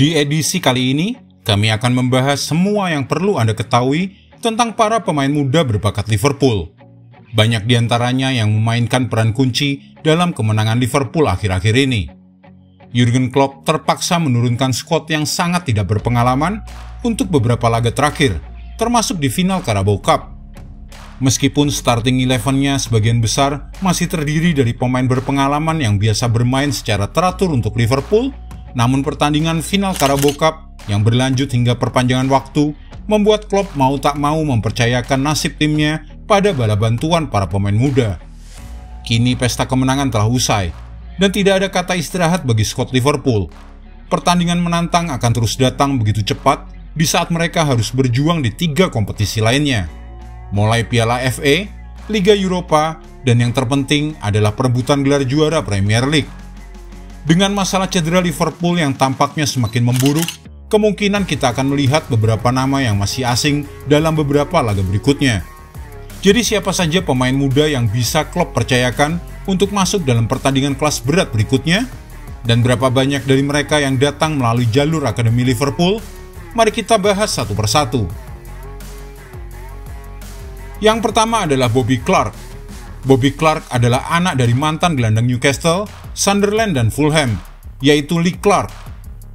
Di edisi kali ini, kami akan membahas semua yang perlu Anda ketahui tentang para pemain muda berbakat Liverpool. Banyak di antaranya yang memainkan peran kunci dalam kemenangan Liverpool akhir-akhir ini. Jurgen Klopp terpaksa menurunkan skuad yang sangat tidak berpengalaman untuk beberapa laga terakhir, termasuk di final Carabao Cup. Meskipun starting 11-nya sebagian besar masih terdiri dari pemain berpengalaman yang biasa bermain secara teratur untuk Liverpool, namun pertandingan final Carabao Cup yang berlanjut hingga perpanjangan waktu membuat Klopp mau tak mau mempercayakan nasib timnya pada bala bantuan para pemain muda. Kini pesta kemenangan telah usai, dan tidak ada kata istirahat bagi skuad Liverpool. Pertandingan menantang akan terus datang begitu cepat di saat mereka harus berjuang di 3 kompetisi lainnya, mulai Piala FA, Liga Eropa, dan yang terpenting adalah perebutan gelar juara Premier League. Dengan masalah cedera Liverpool yang tampaknya semakin memburuk, kemungkinan kita akan melihat beberapa nama yang masih asing dalam beberapa laga berikutnya. Jadi siapa saja pemain muda yang bisa Klopp percayakan untuk masuk dalam pertandingan kelas berat berikutnya? Dan berapa banyak dari mereka yang datang melalui jalur Akademi Liverpool? Mari kita bahas satu persatu. Yang pertama adalah Bobby Clark. Bobby Clark adalah anak dari mantan gelandang Newcastle, Sunderland, dan Fulham, yaitu Lee Clark.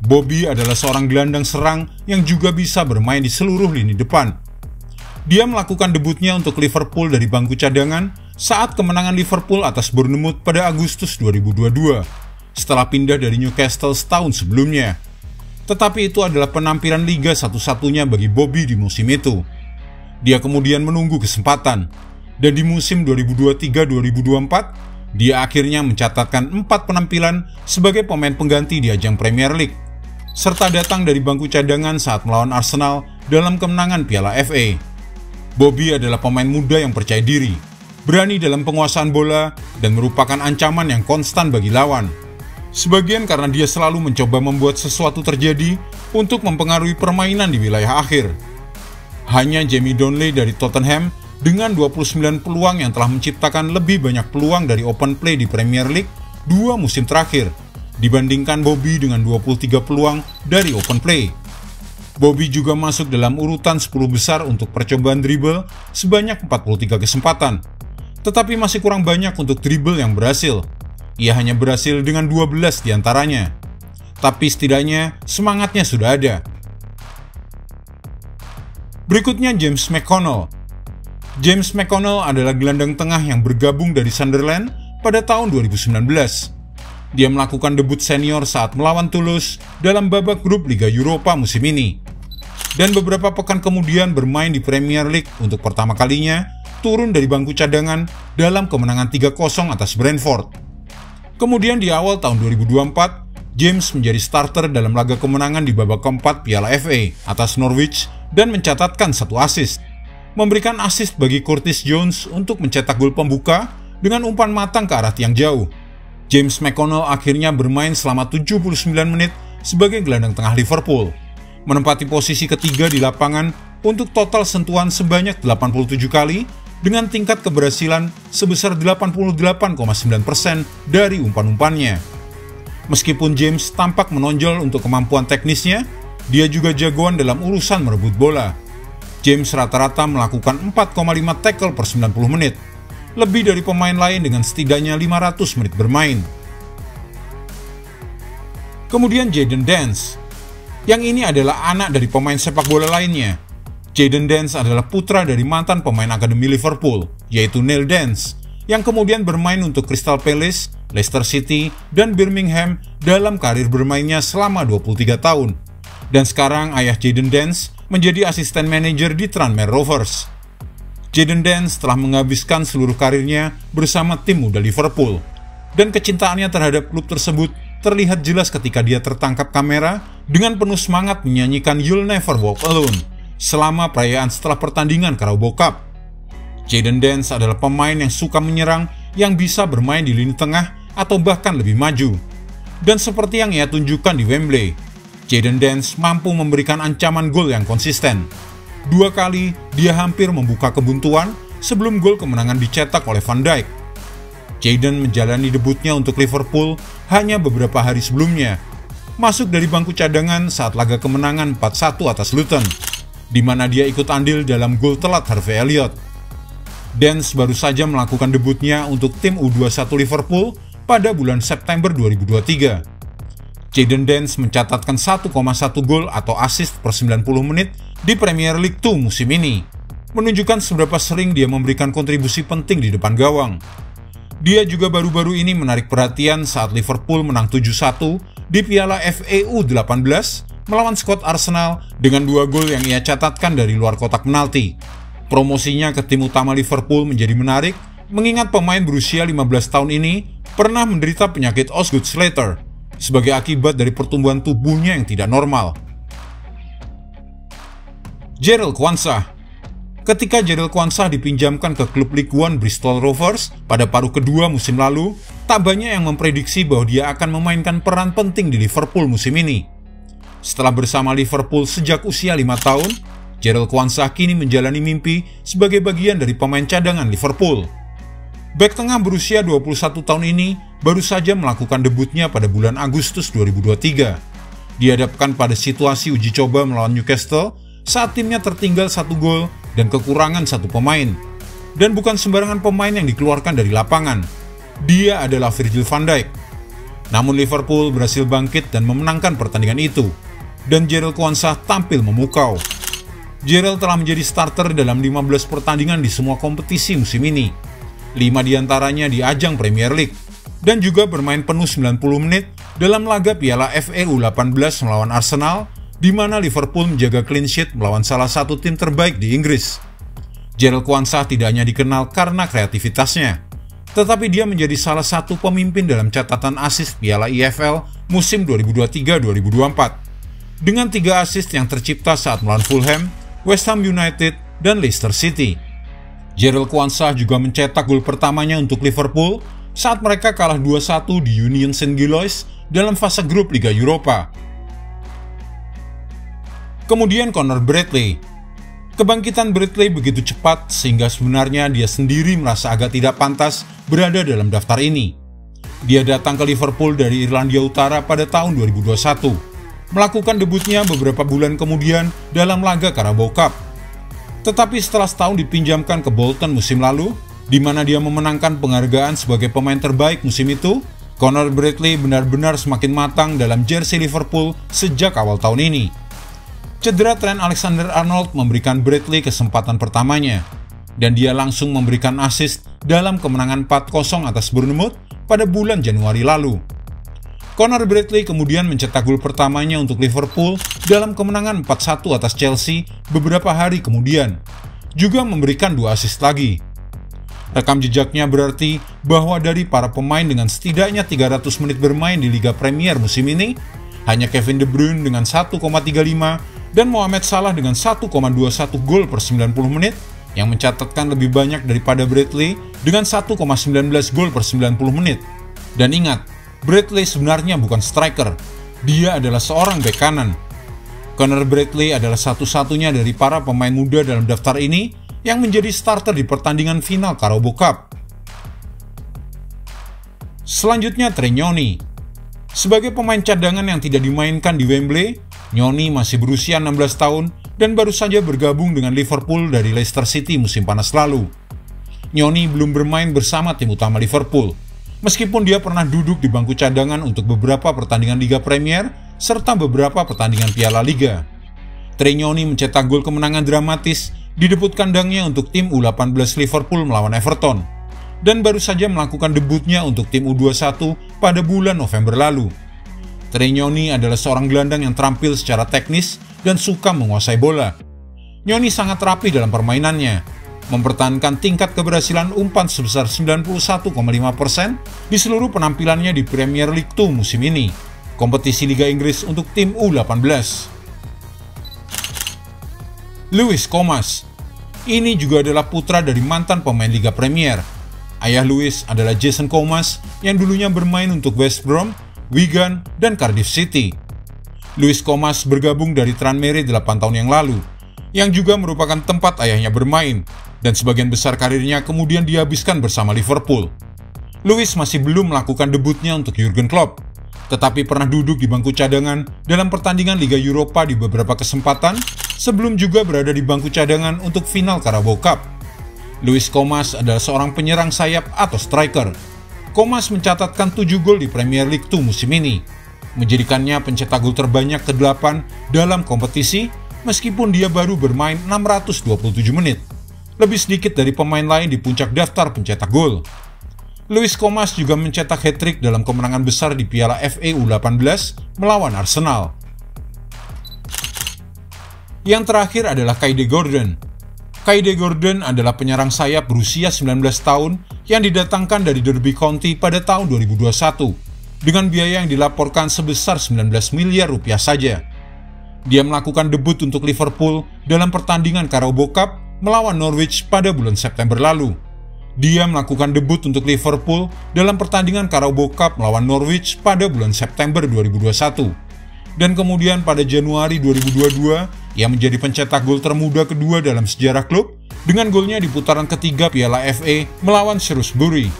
Bobby adalah seorang gelandang serang yang juga bisa bermain di seluruh lini depan. Dia melakukan debutnya untuk Liverpool dari bangku cadangan saat kemenangan Liverpool atas Bournemouth pada Agustus 2022, setelah pindah dari Newcastle setahun sebelumnya. Tetapi itu adalah penampilan Liga satu-satunya bagi Bobby di musim itu. Dia kemudian menunggu kesempatan, dan di musim 2023-2024, dia akhirnya mencatatkan 4 penampilan sebagai pemain pengganti di ajang Premier League, serta datang dari bangku cadangan saat melawan Arsenal dalam kemenangan Piala FA. Bobby adalah pemain muda yang percaya diri, berani dalam penguasaan bola, dan merupakan ancaman yang konstan bagi lawan. Sebagian karena dia selalu mencoba membuat sesuatu terjadi untuk mempengaruhi permainan di wilayah akhir. Hanya Jamie Donnelly dari Tottenham dengan 29 peluang yang telah menciptakan lebih banyak peluang dari open play di Premier League 2 musim terakhir, dibandingkan Bobby dengan 23 peluang dari open play. Bobby juga masuk dalam urutan 10 besar untuk percobaan dribble sebanyak 43 kesempatan, tetapi masih kurang banyak untuk dribble yang berhasil. Ia hanya berhasil dengan 12 diantaranya, tapi setidaknya semangatnya sudah ada. Berikutnya James McConnell. James McConnell adalah gelandang tengah yang bergabung dari Sunderland pada tahun 2019. Dia melakukan debut senior saat melawan Toulouse dalam babak grup Liga Eropa musim ini. Dan beberapa pekan kemudian bermain di Premier League untuk pertama kalinya, turun dari bangku cadangan dalam kemenangan 3-0 atas Brentford. Kemudian di awal tahun 2024, James menjadi starter dalam laga kemenangan di babak keempat Piala FA atas Norwich dan mencatatkan 1 assist. Memberikan assist bagi Curtis Jones untuk mencetak gol pembuka dengan umpan matang ke arah tiang jauh. James McConnell akhirnya bermain selama 79 menit sebagai gelandang tengah Liverpool, menempati posisi ketiga di lapangan untuk total sentuhan sebanyak 87 kali dengan tingkat keberhasilan sebesar 88,9% dari umpan-umpannya. Meskipun James tampak menonjol untuk kemampuan teknisnya, dia juga jagoan dalam urusan merebut bola. James rata-rata melakukan 4,5 tackle per 90 menit, lebih dari pemain lain dengan setidaknya 500 menit bermain. Kemudian Jadon Danns. Yang ini adalah anak dari pemain sepak bola lainnya. Jadon Danns adalah putra dari mantan pemain Akademi Liverpool, yaitu Neil Danns, yang kemudian bermain untuk Crystal Palace, Leicester City, dan Birmingham dalam karir bermainnya selama 23 tahun. Dan sekarang ayah Jadon Danns menjadi asisten manajer di Tranmere Rovers. Jadon Danns telah menghabiskan seluruh karirnya bersama tim muda Liverpool, dan kecintaannya terhadap klub tersebut terlihat jelas ketika dia tertangkap kamera dengan penuh semangat menyanyikan You'll Never Walk Alone selama perayaan setelah pertandingan Carabao Cup. Jadon Danns adalah pemain yang suka menyerang, yang bisa bermain di lini tengah atau bahkan lebih maju. Dan seperti yang ia tunjukkan di Wembley, Jadon Danns mampu memberikan ancaman gol yang konsisten. 2 kali dia hampir membuka kebuntuan sebelum gol kemenangan dicetak oleh Van Dijk. Jadon menjalani debutnya untuk Liverpool hanya beberapa hari sebelumnya. masuk dari bangku cadangan saat laga kemenangan 4-1 atas Luton, di mana dia ikut andil dalam gol telat Harvey Elliott. Dance baru saja melakukan debutnya untuk tim U21 Liverpool pada bulan September 2023. Jadon Dance mencatatkan 1,1 gol atau assist per 90 menit di Premier League 2 musim ini, menunjukkan seberapa sering dia memberikan kontribusi penting di depan gawang. Dia juga baru-baru ini menarik perhatian saat Liverpool menang 7-1 di Piala FA U18 melawan skuad Arsenal dengan 2 gol yang ia catatkan dari luar kotak penalti. Promosinya ke tim utama Liverpool menjadi menarik mengingat pemain berusia 15 tahun ini pernah menderita penyakit Osgood-Schlatter sebagai akibat dari pertumbuhan tubuhnya yang tidak normal. Jarell Quansah. Ketika Jarell Quansah dipinjamkan ke klub League One Bristol Rovers pada paruh kedua musim lalu, tak banyak yang memprediksi bahwa dia akan memainkan peran penting di Liverpool musim ini. Setelah bersama Liverpool sejak usia 5 tahun, Jarell Quansah kini menjalani mimpi sebagai bagian dari pemain cadangan Liverpool. Bek tengah berusia 21 tahun ini baru saja melakukan debutnya pada bulan Agustus 2023. Dihadapkan pada situasi uji coba melawan Newcastle saat timnya tertinggal 1 gol dan kekurangan 1 pemain. Dan bukan sembarangan pemain yang dikeluarkan dari lapangan. Dia adalah Virgil van Dijk. Namun Liverpool berhasil bangkit dan memenangkan pertandingan itu. Dan Jarell Quansah tampil memukau. Jarell telah menjadi starter dalam 15 pertandingan di semua kompetisi musim ini. 5 diantaranya di ajang Premier League. Dan juga bermain penuh 90 menit dalam laga Piala FA U18 melawan Arsenal, di mana Liverpool menjaga clean sheet melawan salah satu tim terbaik di Inggris. Jarell Quansah tidak hanya dikenal karena kreativitasnya, tetapi dia menjadi salah satu pemimpin dalam catatan assist Piala EFL musim 2023-2024, dengan 3 assist yang tercipta saat melawan Fulham, West Ham United, dan Leicester City. Jarell Quansah juga mencetak gol pertamanya untuk Liverpool saat mereka kalah 2-1 di Union St. Gilois dalam fase grup Liga Eropa. Kemudian Connor Bradley. Kebangkitan Bradley begitu cepat sehingga sebenarnya dia sendiri merasa agak tidak pantas berada dalam daftar ini. Dia datang ke Liverpool dari Irlandia Utara pada tahun 2021, melakukan debutnya beberapa bulan kemudian dalam laga Carabao Cup. Tetapi setelah setahun dipinjamkan ke Bolton musim lalu, di mana dia memenangkan penghargaan sebagai pemain terbaik musim itu, Connor Bradley benar-benar semakin matang dalam jersey Liverpool sejak awal tahun ini. Cedera Trent Alexander-Arnold memberikan Bradley kesempatan pertamanya, dan dia langsung memberikan assist dalam kemenangan 4-0 atas Bournemouth pada bulan Januari lalu. Connor Bradley kemudian mencetak gol pertamanya untuk Liverpool dalam kemenangan 4-1 atas Chelsea beberapa hari kemudian, juga memberikan 2 assist lagi. Rekam jejaknya berarti bahwa dari para pemain dengan setidaknya 300 menit bermain di Liga Premier musim ini, hanya Kevin De Bruyne dengan 1,35 dan Mohamed Salah dengan 1,21 gol per 90 menit yang mencatatkan lebih banyak daripada Bradley dengan 1,19 gol per 90 menit. Dan ingat, Bradley sebenarnya bukan striker, dia adalah seorang bek kanan. Connor Bradley adalah satu-satunya dari para pemain muda dalam daftar ini yang menjadi starter di pertandingan final Carabao Cup. Selanjutnya Trey Nyoni. Sebagai pemain cadangan yang tidak dimainkan di Wembley, Nyoni masih berusia 16 tahun dan baru saja bergabung dengan Liverpool dari Leicester City musim panas lalu. Nyoni belum bermain bersama tim utama Liverpool, meskipun dia pernah duduk di bangku cadangan untuk beberapa pertandingan Liga Premier serta beberapa pertandingan Piala Liga. Trey Nyoni mencetak gol kemenangan dramatis di debut kandangnya untuk tim U18 Liverpool melawan Everton, dan baru saja melakukan debutnya untuk tim U21 pada bulan November lalu. Trey Nyoni adalah seorang gelandang yang terampil secara teknis dan suka menguasai bola. Nyoni sangat rapi dalam permainannya, mempertahankan tingkat keberhasilan umpan sebesar 91,5% di seluruh penampilannya di Premier League 2 musim ini, kompetisi Liga Inggris untuk tim U18. Louis Comas. Ini juga adalah putra dari mantan pemain Liga Premier. Ayah Louis adalah Jason Comas yang dulunya bermain untuk West Brom, Wigan, dan Cardiff City. Louis Comas bergabung dari Tranmere 8 tahun yang lalu, yang juga merupakan tempat ayahnya bermain, dan sebagian besar karirnya kemudian dihabiskan bersama Liverpool. Louis masih belum melakukan debutnya untuk Jurgen Klopp, tetapi pernah duduk di bangku cadangan dalam pertandingan Liga Eropa di beberapa kesempatan, sebelum juga berada di bangku cadangan untuk final Carabao Cup. Luis Comas adalah seorang penyerang sayap atau striker. Comas mencatatkan 7 gol di Premier League 2 musim ini, menjadikannya pencetak gol terbanyak ke-8 dalam kompetisi meskipun dia baru bermain 627 menit, lebih sedikit dari pemain lain di puncak daftar pencetak gol. Luis Comas juga mencetak hat-trick dalam kemenangan besar di Piala FA U18 melawan Arsenal. Yang terakhir adalah Kaide Gordon. Kaide Gordon adalah penyerang sayap berusia 19 tahun yang didatangkan dari Derby County pada tahun 2021 dengan biaya yang dilaporkan sebesar 19 miliar rupiah saja. Dia melakukan debut untuk Liverpool dalam pertandingan Carabao Cup melawan Norwich pada bulan September lalu. Dia melakukan debut untuk Liverpool dalam pertandingan Carabao Cup melawan Norwich pada bulan September 2021. Dan kemudian pada Januari 2022, ia menjadi pencetak gol termuda kedua dalam sejarah klub dengan golnya di putaran ketiga Piala FA melawan Shrewsbury.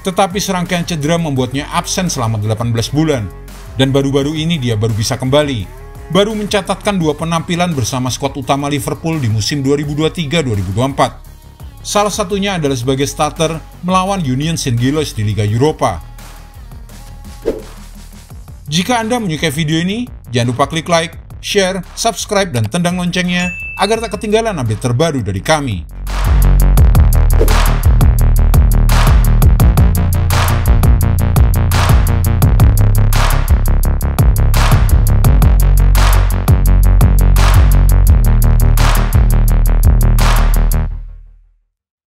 Tetapi serangkaian cedera membuatnya absen selama 18 bulan, dan baru-baru ini dia baru bisa kembali. Baru mencatatkan 2 penampilan bersama skuad utama Liverpool di musim 2023-2024. Salah satunya adalah sebagai starter melawan Union Saint-Gilloise di Liga Eropa. Jika Anda menyukai video ini, jangan lupa klik like, share, subscribe, dan tendang loncengnya agar tak ketinggalan update terbaru dari kami.